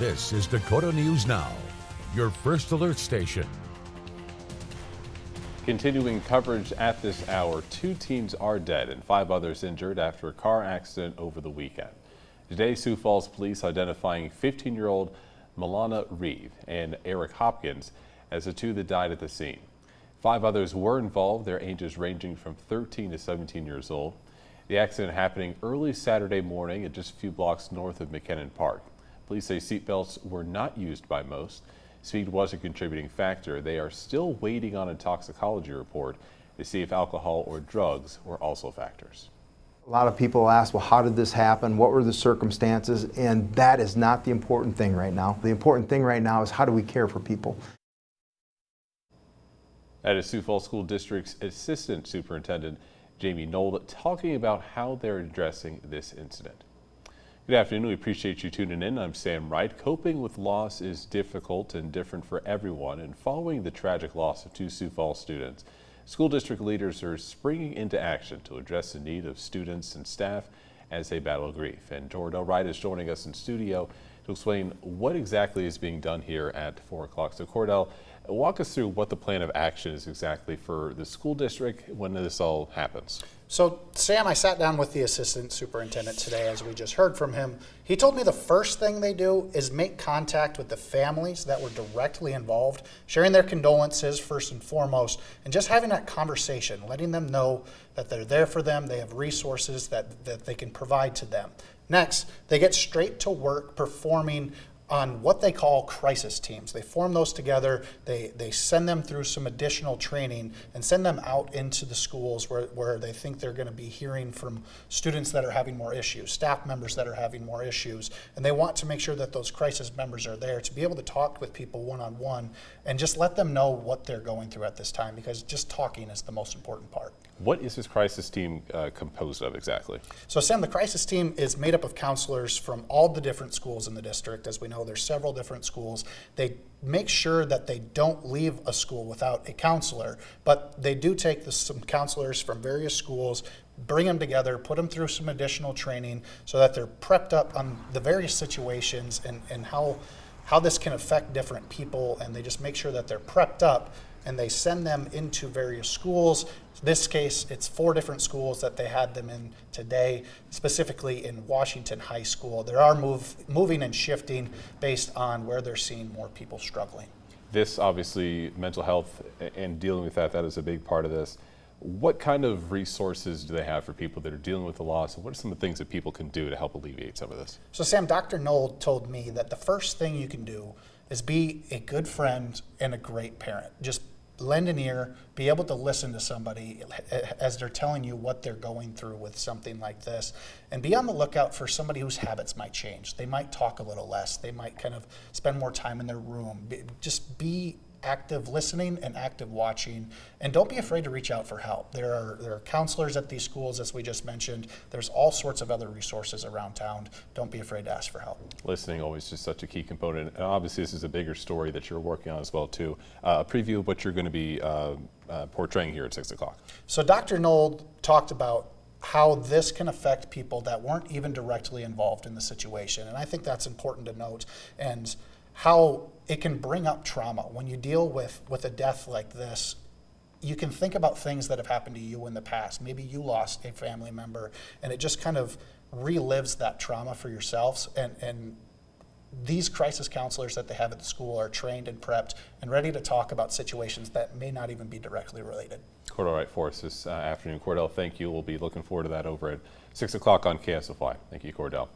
This is Dakota News Now, your first alert station. Continuing coverage at this hour, 2 teens are dead and 5 others injured after a car accident over the weekend. Today, Sioux Falls police identifying 15-year-old Milana Reeve and Eric Hopkins as the 2 that died at the scene. 5 others were involved, their ages ranging from 13 to 17 years old. The accident happening early Saturday morning at just a few blocks north of McKinnon Park. Police say seatbelts were not used by most. Speed was a contributing factor. They are still waiting on a toxicology report to see if alcohol or drugs were also factors. A lot of people ask, well, how did this happen? What were the circumstances? And that is not the important thing right now. The important thing right now is how do we care for people? That is Sioux Falls School District's Assistant Superintendent Jamie Knoll talking about how they're addressing this incident. Good afternoon. We appreciate you tuning in. I'm Sam Wright. Coping with loss is difficult and different for everyone. And following the tragic loss of 2 Sioux Falls students, school district leaders are springing into action to address the need of students and staff as they battle grief. And Cordell Wright is joining us in studio to explain what exactly is being done here at 4 o'clock. So Cordell, walk us through what the plan of action is exactly for the school district when this all happens. So Sam, I sat down with the assistant superintendent today, as we just heard from him. He told me the first thing they do is make contact with the families that were directly involved, sharing their condolences first and foremost, and just having that conversation, letting them know that they're there for them, they have resources that they can provide to them. Next, they get straight to work performing on what they call crisis teams. They form those together, they send them through some additional training and send them out into the schools where they think they're going to be hearing from students that are having more issues, staff members that are having more issues, and they want to make sure that those crisis members are there to be able to talk with people one-on-one and just let them know what they're going through at this time, because just talking is the most important part. What is this crisis team composed of exactly? So Sam, the crisis team is made up of counselors from all the different schools in the district. As we know, there's several different schools. They make sure that they don't leave a school without a counselor, but they do take some counselors from various schools, bring them together, put them through some additional training so that they're prepped up on the various situations and how this can affect different people, and they just make sure that they're prepped up, and they send them into various schools. In this case, it's 4 different schools that they had them in today, specifically in Washington High School. There are moving and shifting based on where they're seeing more people struggling. This obviously, mental health and dealing with that is a big part of this. What kind of resources do they have for people that are dealing with the loss, and what are some of the things that people can do to help alleviate some of this? So Sam, Dr. Knoll told me that the first thing you can do is be a good friend and a great parent. Just lend an ear, be able to listen to somebody as they're telling you what they're going through with something like this, and be on the lookout for somebody whose habits might change. They might talk a little less, they might kind of spend more time in their room. Just be active listening and active watching, and don't be afraid to reach out for help. There are counselors at these schools, as we just mentioned. There's all sorts of other resources around town. Don't be afraid to ask for help. Listening always just such a key component. And obviously this is a bigger story that you're working on as well too. A preview of what you're going to be portraying here at 6 o'clock. So Dr. Knoll talked about how this can affect people that weren't even directly involved in the situation, and I think that's important to note, and how it can bring up trauma. When you deal with a death like this, you can think about things that have happened to you in the past. Maybe you lost a family member, and it just kind of relives that trauma for yourselves. And these crisis counselors that they have at the school are trained and prepped and ready to talk about situations that may not even be directly related. Cordell Wright for us this afternoon. Cordell, thank you. We'll be looking forward to that over at 6 o'clock on KSFY. Thank you, Cordell.